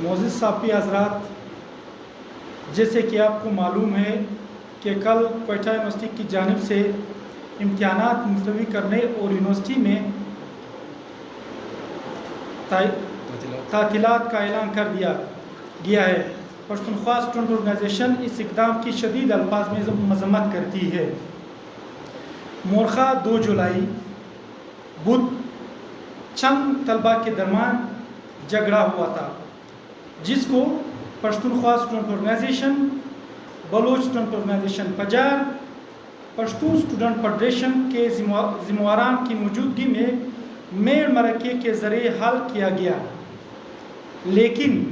معزز صاحبی حضرات، جیسے کہ آپ کو معلوم ہے کہ کل کوئٹہ یونیورسٹی کی جانب سے امتحانات ملتوی کرنے اور یونیورسٹی میں تعطیلات کا اعلان کر دیا گیا ہے۔ پشتونخوا اسٹوڈنٹ آرگنائزیشن اس اقدام کی شدید الفاظ میں مذمت کرتی ہے۔ مورخہ 2 جولائی بدھ چند طلباء کے درمیان جھگڑا ہوا تھا، جس کو Pashtunkhwa student organization, Baloch student organization Pajjar, Pashtun student federation کے ذمہ داران کی موجودگی میں میل مرکے کے ذریعے حل کیا گیا، لیکن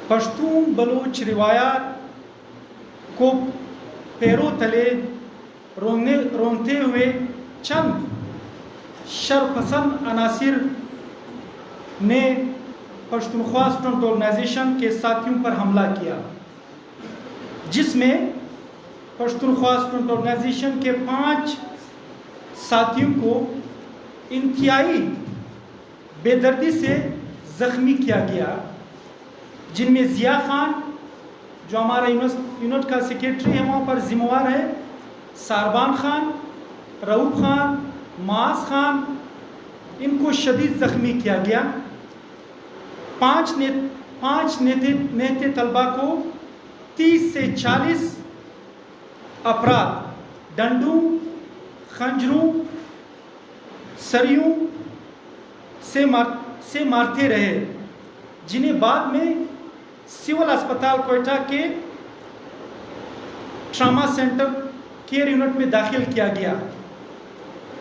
پشتون بلوچ روایات کو پیروں تلے رونتے ہوئے چند شرپسند عناصر نے پشتونخوا اسٹوڈنٹ آرگنائزیشن کے ساتھیوں پر حملہ کیا، جس میں پشتونخوا اسٹوڈنٹ آرگنائزیشن کے 5 ساتھیوں کو انتہائی بے دردی سے زخمی کیا گیا، جن میں ضیاء خان جو ہمارا یونٹ کا سیکریٹری ہے وہاں پر ذمہ دار ہے، ساربان خان، رؤوف خان، معاذ خان، ان کو شدید زخمی کیا گیا۔ 5 نیتے طلبہ کو 30 سے 40 افراد ڈنڈوں، خنجروں، سریوں سے مارتے رہے، جنہیں بعد میں سول اسپتال کوئٹہ کے ٹراما سینٹر کیئر یونٹ میں داخل کیا گیا۔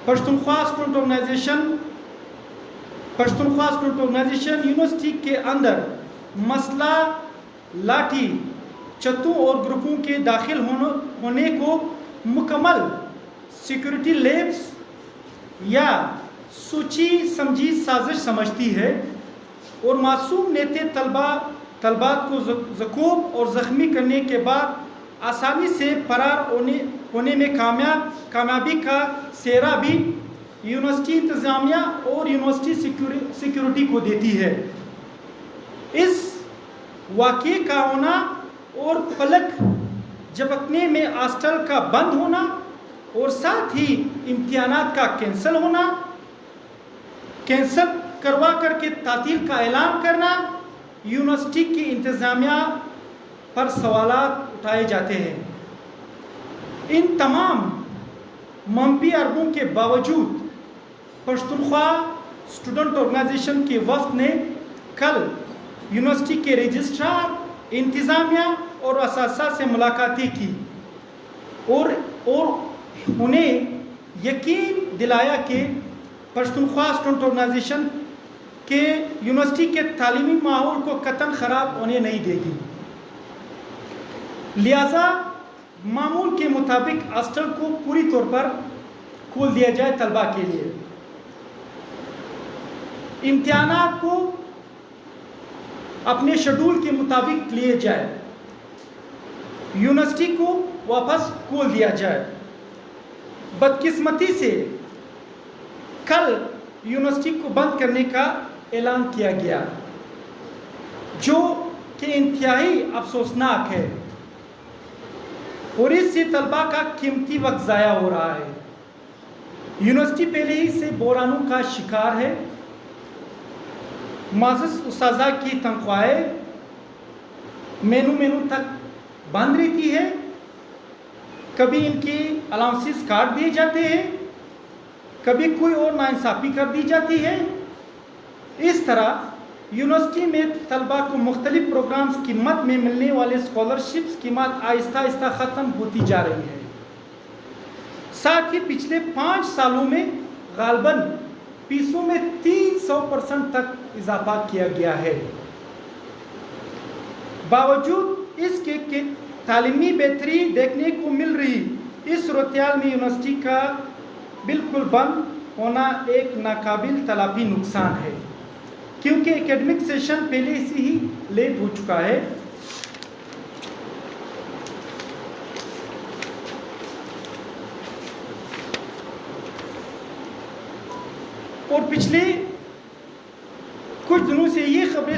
پشتونخوا اسٹوڈنٹ آرگنائزیشن یونیورسٹی کے اندر مسلح لاٹھی چتوں اور گروپوں کے داخل ہونے کو مکمل سیکورٹی لیپس یا سوچی سمجھی سازش سمجھتی ہے، اور معصوم نیتے طلبات کو زکوب اور زخمی کرنے کے بعد آسانی سے فرار ہونے میں کامیابی کا سہرا بھی یونیورسٹی انتظامیہ اور یونیورسٹی سیکورٹی کو دیتی ہے۔ اس واقعے کا ہونا اور پلک جھپکنے میں ہاسٹل کا بند ہونا اور ساتھ ہی امتحانات کا کینسل کروا کر کے تعطیل کا اعلان کرنا، یونیورسٹی کی انتظامیہ پر سوالات اٹھائے جاتے ہیں۔ ان تمام منفی عربوں کے باوجود پشتونخوا اسٹوڈنٹ آرگنائزیشن کے وفد نے کل یونیورسٹی کے رجسٹرار، انتظامیہ اور اساتذہ سے ملاقاتیں کی اور انہیں یقین دلایا کہ پشتونخوا اسٹوڈنٹ آرگنائزیشن کے یونیورسٹی کے تعلیمی ماحول کو قطعاً خراب ہونے نہیں دے گی، لہذا معمول کے مطابق ہاسٹل کو پوری طور پر کھول دیا جائے طلبہ کے لیے، امتحانات کو اپنے شیڈول کے مطابق لیے جائے، یونیورسٹی کو واپس کھول دیا جائے۔ بدقسمتی سے کل یونیورسٹی کو بند کرنے کا اعلان کیا گیا، جو کہ انتہائی افسوسناک ہے، اور اس سے طلبہ کا قیمتی وقت ضائع ہو رہا ہے۔ یونیورسٹی پہلے ہی سے بحرانوں کا شکار ہے، معزز اساتذہ کی تنخواہیں مہینوں تک بند رہتی ہے، کبھی ان کی الاؤنسز کاٹ دیے جاتے ہیں، کبھی کوئی اور ناانصافی کر دی جاتی ہے۔ اس طرح یونیورسٹی میں طلبہ کو مختلف پروگرامز کی مد میں ملنے والے اسکالرشپس کی مد آہستہ ختم ہوتی جا رہی ہے۔ ساتھ ہی پچھلے 5 سالوں میں غالباً فیسوں میں 300% تک اضافہ کیا گیا ہے۔ باوجود اس کے کہ تعلیمی بہتری دیکھنے کو مل رہی اس صورتحال میں یونیورسٹی کا بالکل بند ہونا ایک ناقابل تلافی نقصان ہے، کیونکہ ایکیڈمک سیشن پہلے سے ہی لیٹ ہو چکا ہے۔ اور پچھلے کچھ دنوں سے یہ خبریں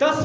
10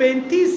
35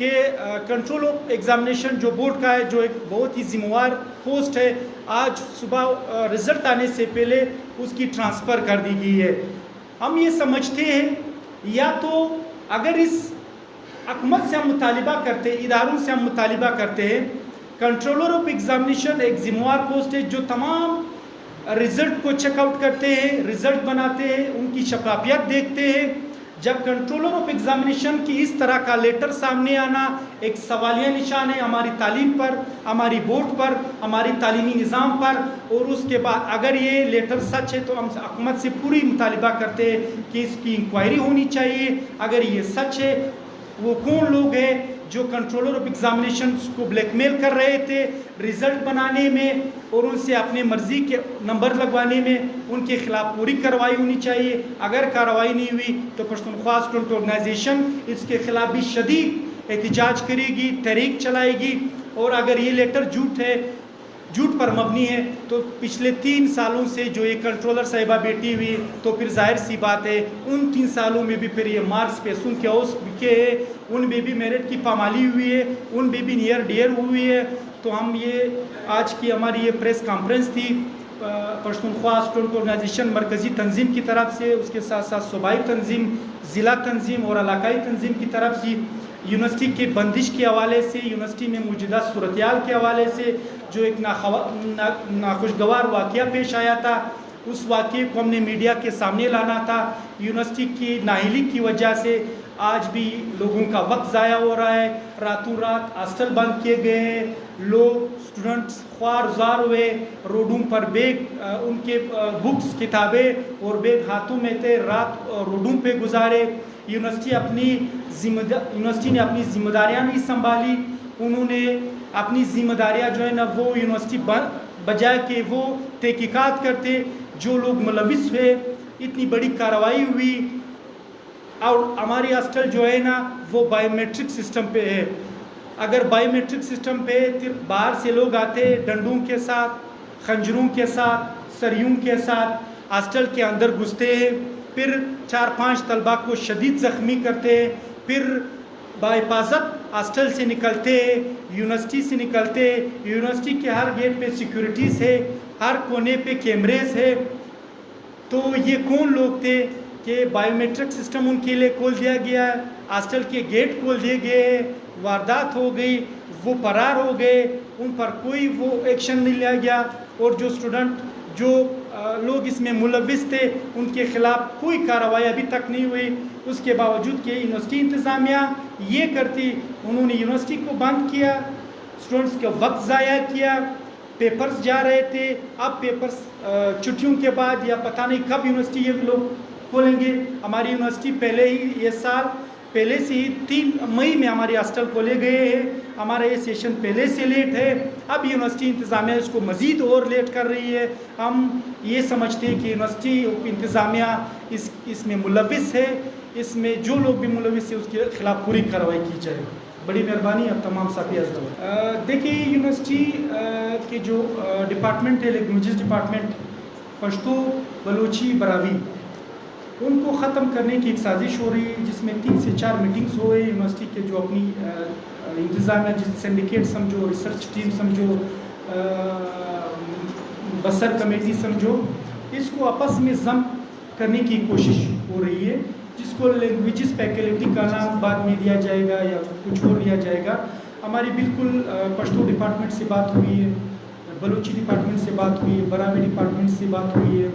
کہ کنٹرول آف ایگزامینیشن جو بورڈ کا ہے، جو ایک بہت ہی ذمہ دار پوسٹ ہے، آج صبح رزلٹ آنے سے پہلے اس کی ٹرانسفر کر دی گئی ہے۔ ہم یہ سمجھتے ہیں یا تو اگر اس حکومت سے ہم مطالبہ کرتے، اداروں سے ہم مطالبہ کرتے ہیں، کنٹرولر آف ایگزامینیشن ایک ذمہ دار پوسٹ ہے جو تمام رزلٹ کو چیک آؤٹ کرتے ہیں، رزلٹ بناتے ہیں، ان کی شفافیت دیکھتے ہیں۔ جب کنٹرولر آف ایگزامینیشن کی اس طرح کا لیٹر سامنے آنا ایک سوالیہ نشان ہے ہماری تعلیم پر، ہماری بورڈ پر، ہماری تعلیمی نظام پر، اور اس کے بعد اگر یہ لیٹر سچ ہے تو ہم حکومت سے پوری مطالبہ کرتے ہیں کہ اس کی انکوائری ہونی چاہیے۔ اگر یہ سچ ہے، وہ کون لوگ ہیں جو کنٹرولر آف ایگزامینیشن کو بلیک میل کر رہے تھے رزلٹ بنانے میں اور ان سے اپنے مرضی کے نمبر لگوانے میں، ان کے خلاف پوری کارروائی ہونی چاہیے۔ اگر کارروائی نہیں ہوئی تو پشتونخوا اسٹوڈنٹ آرگنائزیشن اس کے خلاف بھی شدید احتجاج کرے گی، تحریک چلائے گی۔ اور اگر یہ لیٹر جھوٹ ہے، جھوٹ پر مبنی ہے، تو پچھلے 3 سالوں سے جو یہ کنٹرولر صاحبہ بیٹھی ہوئی، تو پھر ظاہر سی بات ہے ان 3 سالوں میں بھی پھر یہ مارکس پیسوں کے اوس بکے ہیں، ان میں بھی میرٹ کی پامالی ہوئی ہے، ان میں بھی نیئر ڈیئر ہوئی ہے۔ تو ہم یہ آج کی ہماری یہ پریس کانفرنس تھی پشتونخوا اسٹوڈنٹ آرگنائزیشن مرکزی تنظیم کی طرف سے، اس کے ساتھ ساتھ صوبائی تنظیم، ضلع تنظیم اور علاقائی تنظیم کی طرف سے، یونیورسٹی کے بندش کے حوالے سے، یونیورسٹی میں موجودہ صورتحال کے حوالے سے جو ایک ناخوشگوار واقعہ پیش آیا تھا، اس واقعے کو ہم نے میڈیا کے سامنے لانا تھا۔ یونیورسٹی کی نااہلی کی وجہ سے آج بھی لوگوں کا وقت ضائع ہو رہا ہے، راتوں رات ہاسٹل بند کیے گئے ہیں، لوگ اسٹوڈنٹس خوار زار ہوئے، روڈوں پر بیگ، ان کے بکس، کتابیں اور بیگ ہاتھوں میں تھے، رات روڈوں پہ گزارے۔ یونیورسٹی نے اپنی ذمہ داریاں نہیں سنبھالی، انہوں نے اپنی ذمہ داریاں جو ہے نا وہ یونیورسٹی بجائے کہ وہ تحقیقات کرتے، جو لوگ ملوث ہوئے، اتنی بڑی کارروائی ہوئی۔ اور ہماری ہاسٹل جو ہے نا وہ بائیو میٹرک سسٹم پہ ہے۔ اگر بائیو میٹرک سسٹم پہ باہر سے لوگ آتے ڈنڈوں کے ساتھ، خنجروں کے ساتھ، سریوں کے ساتھ ہاسٹل کے اندر گھستے ہیں، پھر 4-5 طلبہ کو شدید زخمی کرتے ہیں، پھر بحفاظت ہاسٹل سے نکلتے ہیں، یونیورسٹی سے نکلتے ہیں، یونیورسٹی کے ہر گیٹ پہ سیکیورٹیز ہے، ہر کونے پہ کیمریز ہے۔ تو یہ کون لوگ تھے کہ بائیو میٹرک سسٹم ان کے لیے کھول دیا گیا ہے، ہاسٹل کے گیٹ کھول دیے گئے، واردات ہو گئی، وہ فرار ہو گئے، ان پر کوئی وہ ایکشن نہیں لیا گیا، اور جو اسٹوڈنٹ، جو لوگ اس میں ملوث تھے ان کے خلاف کوئی کارروائی ابھی تک نہیں ہوئی۔ اس کے باوجود کہ یونیورسٹی انتظامیہ یہ کرتی، انہوں نے یونیورسٹی کو بند کیا، اسٹوڈنٹس کا وقت ضائع کیا، پیپرز جا رہے تھے، اب پیپرز چھٹیوں کے بعد یا پتہ نہیں کب یونیورسٹی یہ لوگ کھولیں گے۔ ہماری یونیورسٹی پہلے ہی یہ سال پہلے سے ہی 3 مئی میں ہماری ہاسٹل کھولے گئے ہیں، ہمارا یہ سیشن پہلے سے لیٹ ہے، اب یونیورسٹی انتظامیہ اس کو مزید اور لیٹ کر رہی ہے۔ ہم یہ سمجھتے ہیں کہ یونیورسٹی انتظامیہ اس میں ملوث ہے، اس میں جو لوگ بھی ملوث ہے اس کے خلاف پوری کارروائی کی جائے۔ بڑی مہربانی اب تمام ساتھی حضرات۔ دیکھیے یونیورسٹی کے جو ڈپارٹمنٹ ہے، لینگویجز ڈپارٹمنٹ، پشتو، بلوچی، براوی، ان کو ختم کرنے کی ایک سازش ہو رہی ہے، جس میں 3 سے 4 میٹنگز ہوئے یونیورسٹی کے جو اپنی انتظامیہ، جس سینڈیکیٹ سمجھو، ریسرچ ٹیم سمجھو، بسر کمیٹی سمجھو، اس کو آپس میں ضم کرنے کی کوشش ہو رہی ہے، جس کو لینگویجز فیکلٹی کا نام بعد میں دیا جائے گا یا کچھ اور دیا جائے گا۔ ہماری بالکل پشتو ڈپارٹمنٹ سے بات ہوئی ہے، بلوچی ڈپارٹمنٹ سے بات ہوئی ہے، براوی ڈپارٹمنٹ سے بات ہوئی ہے،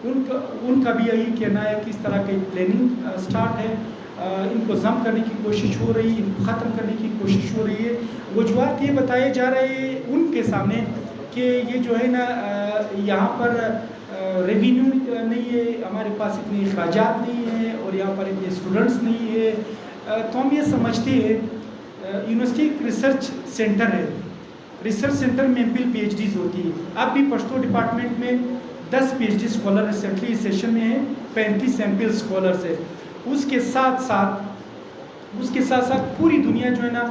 ان کا بھی یہی کہنا ہے کہ اس طرح کی پلاننگ سٹارٹ ہے، ان کو ضم کرنے کی کوشش ہو رہی ہے، ان کو ختم کرنے کی کوشش ہو رہی ہے۔ وجوہات یہ بتائے جا رہے ہیں ان کے سامنے کہ یہ جو ہے نا یہاں پر ریونیو نہیں ہے، ہمارے پاس اتنے اخراجات نہیں ہیں اور یہاں پر اتنے اسٹوڈنٹس نہیں ہے۔ تو ہم یہ سمجھتے ہیں یونیورسٹی ایک ریسرچ سینٹر ہے، ریسرچ سینٹر میں MPhil PhDs ہوتی ہے۔ اب بھی پشتو ڈپارٹمنٹ میں 10 PhD اسکالر ریسنٹلی اس سیشن میں ہیں، 35 MPhil اسکالرس ہے۔ اس کے ساتھ ساتھ پوری دنیا جو ہے نا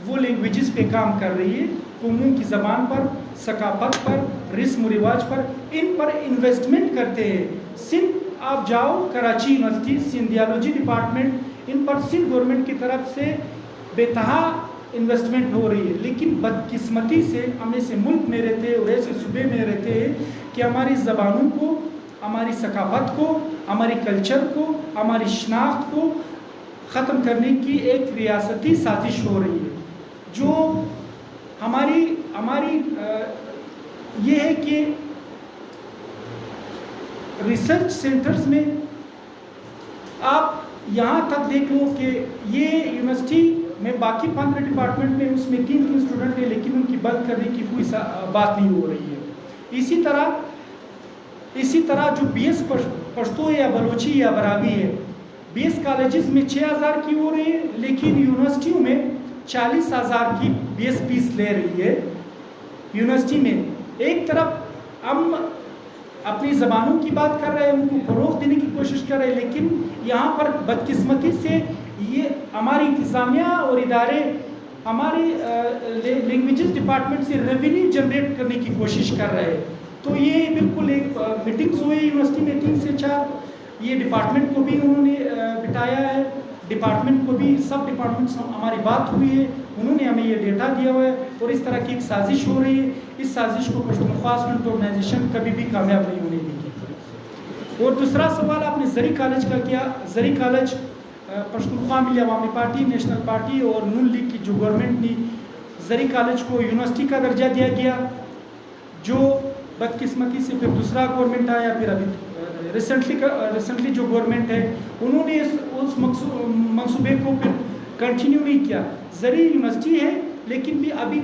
وہ لینگویجز پہ کام کر رہی ہے، قوموں کی زبان پر، ثقافت پر، رسم و رواج پر، ان پر انویسٹمنٹ کرتے ہیں۔ سندھ آپ جاؤ، کراچی یونیورسٹی، سندھیالوجی ڈپارٹمنٹ، ان پر سندھ گورنمنٹ کی طرف سے بے تہا انویسٹمنٹ ہو رہی ہے، لیکن بدقسمتی سے ہم ایسے ملک میں رہتے ہیں اور ایسے صوبے میں رہتے ہیں کہ ہماری زبانوں کو، ہماری ثقافت کو، ہماری کلچر کو، ہماری شناخت کو ختم کرنے کی ایک ریاستی سازش ہو رہی ہے، جو ہماری یہ ہے کہ ریسرچ سینٹرز میں آپ یہاں تک دیکھ لو کہ یہ یونیورسٹی میں باقی 15 ڈپارٹمنٹ میں اس میں 3 اسٹوڈنٹ ہیں، لیکن ان کی بند کرنے کی کوئی بات نہیں ہو رہی ہے۔ اسی طرح جو بی ایس پشتو یا بلوچی یا براوی ہے، بی ایس کالجز میں 6,000 کی ہو رہی ہے، لیکن یونیورسٹیوں میں 40,000 کی بی ایس فیس لے رہی ہے یونیورسٹی میں۔ ایک طرف ہم اپنی زبانوں کی بات کر رہے ہیں، ان کو فروغ دینے کی کوشش کر رہے ہیں، لیکن یہاں پر بدقسمتی سے یہ ہماری انتظامیہ اور ادارے ہمارے لینگویجز ڈپارٹمنٹ سے ریونیو جنریٹ کرنے کی کوشش کر رہے ہیں۔ تو یہ بالکل ایک میٹنگز ہوئی یونیورسٹی میں 3 سے 4، یہ ڈپارٹمنٹ کو بھی انہوں نے بٹایا ہے، ڈپارٹمنٹ کو بھی، سب ڈپارٹمنٹ سے ہماری بات ہوئی ہے، انہوں نے ہمیں یہ ڈیٹا دیا ہوا ہے، اور اس طرح کی ایک سازش ہو رہی ہے۔ اس سازش کو پشتونخوا اسٹوڈنٹ آرگنائزیشن کبھی بھی کامیاب نہیں ہونے دے گی۔ اور دوسرا سوال آپ نے زرعی کالج کا کیا۔ زرعی کالج پشتونخوا ملی عوامی پارٹی، نیشنل پارٹی اور نون لیگ کی جو گورنمنٹ نے زرعی کالج کو یونیورسٹی کا درجہ دیا گیا، جو بدقسمتی سے پھر دوسرا گورنمنٹ آیا، پھر ابھی ریسنٹلی جو گورنمنٹ ہے انہوں نے اس منصوبے کو پھر کنٹینیو نہیں کیا۔ زرعی یونیورسٹی ہے، لیکن بھی ابھی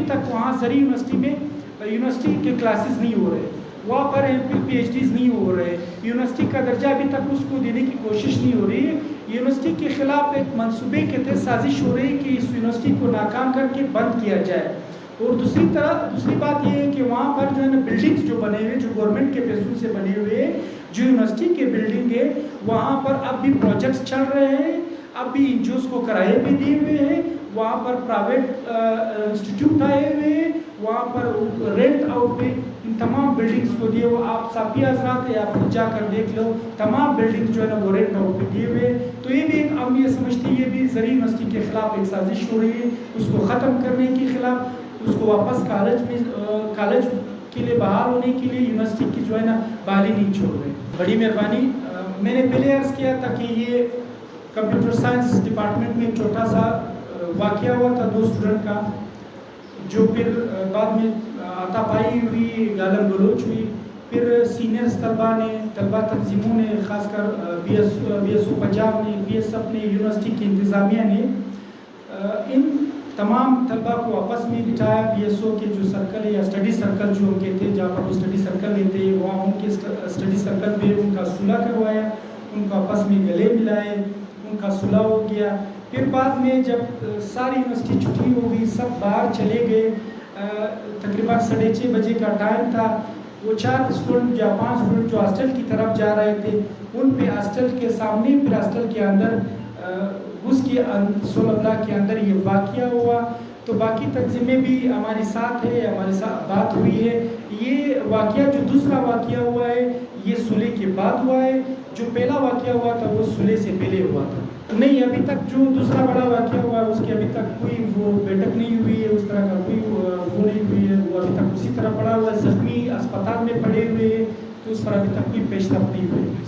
تک وہاں زرعی یونیورسٹی میں یونیورسٹی کے کلاسز نہیں ہو رہے، وہاں پر پی ایچ ڈیز نہیں ہو رہے، یونیورسٹی کا درجہ ابھی تک اس کو دینے کی کوشش نہیں ہو رہی ہے۔ یونیورسٹی کے خلاف ایک منصوبے کے تحت سازش ہو رہی ہے کہ اس یونیورسٹی کو ناکام کر کے بند کیا جائے۔ اور دوسری بات یہ ہے کہ وہاں پر جو ہے نا بلڈنگز جو بنے ہوئے، جو گورنمنٹ کے پیسوں سے بنے ہوئے، جو یونیورسٹی کے بلڈنگ ہے، وہاں پر اب بھی پروجیکٹس چل رہے ہیں، اب بھی این جی اوز کو کرائے بھی دیے ہوئے ہیں، وہاں پر پرائیویٹ انسٹیٹیوٹ آئے ہوئے ہیں، وہاں پر رینٹ آؤٹ پہ ان تمام بلڈنگز کو دیے ہوئے، آپ صافی حضرات آپ جا کر دیکھ لو، تمام بلڈنگ جو ہے نا وہ رینٹ آؤٹ پہ دیے ہوئے۔ تو یہ بھی ہم یہ سمجھتے ہیں یہ بھی زرعی یونیورسٹی کے خلاف ایک سازش ہو رہی ہے، اس کو ختم کرنے کے خلاف، اس کو واپس کالج کے لیے بحال ہونے کے لیے یونیورسٹی کی جو ہے نا بحالی نہیں چھوڑ رہے۔ بڑی مہربانی۔ میں نے پہلے عرض کیا تھا کہ یہ کمپیوٹر سائنس ڈپارٹمنٹ میں چھوٹا سا واقعہ ہوا تھا 2 اسٹوڈنٹ کا، جو پھر بعد میں آتا پائی ہوئی، گالم گلوچ ہوئی، پھر سینئرز طلبہ تنظیموں نے، خاص کر بی ایس او پنجاب نے، بی ایس ایف نے، یونیورسٹی کی انتظامیہ نے ان تمام طلبہ کو آپس میں بٹھایا۔ بی ایس او کے جو سرکل ہے یا اسٹڈی سرکل جو ہم کہتے ہیں، جہاں پر وہ اسٹڈی سرکل لیتے ہیں، وہاں ان کے اسٹڈی سرکل میں ان کا صلح کروایا، ان کو آپس میں گلے ملائے، ان کا صلح ہو گیا۔ پھر بعد میں جب ساری یونیورسٹی چھٹی ہو گئی، سب باہر چلے گئے، تقریباً 6:30 بجے کا ٹائم تھا، وہ 4 اسٹوڈنٹ یا 5 اسٹوڈنٹ جو ہاسٹل کی طرف جا رہے تھے، ان پہ ہاسٹل کے سامنے، پھر ہاسٹل کے اندر اس کی 16 بلاک کے اندر یہ واقعہ ہوا۔ تو باقی تنظیمیں بھی ہمارے ساتھ ہے، ہمارے ساتھ بات ہوئی ہے۔ یہ واقعہ جو دوسرا واقعہ ہوا ہے، یہ صلح کے بعد ہوا ہے، جو پہلا واقعہ ہوا تھا وہ صلح سے پہلے ہوا تھا۔ نہیں، ابھی تک جو دوسرا بڑا واقعہ ہوا ہے اس کی ابھی تک کوئی وہ بیٹھک نہیں ہوئی ہے، اس طرح کا کوئی وہ نہیں ہوئی ہے، وہ ابھی تک اسی طرح پڑا ہوا ہے، زخمی اسپتال میں پڑے ہوئے ہیں، تو اس پر ابھی تک کوئی پیش رفت نہیں ہوئی ہے۔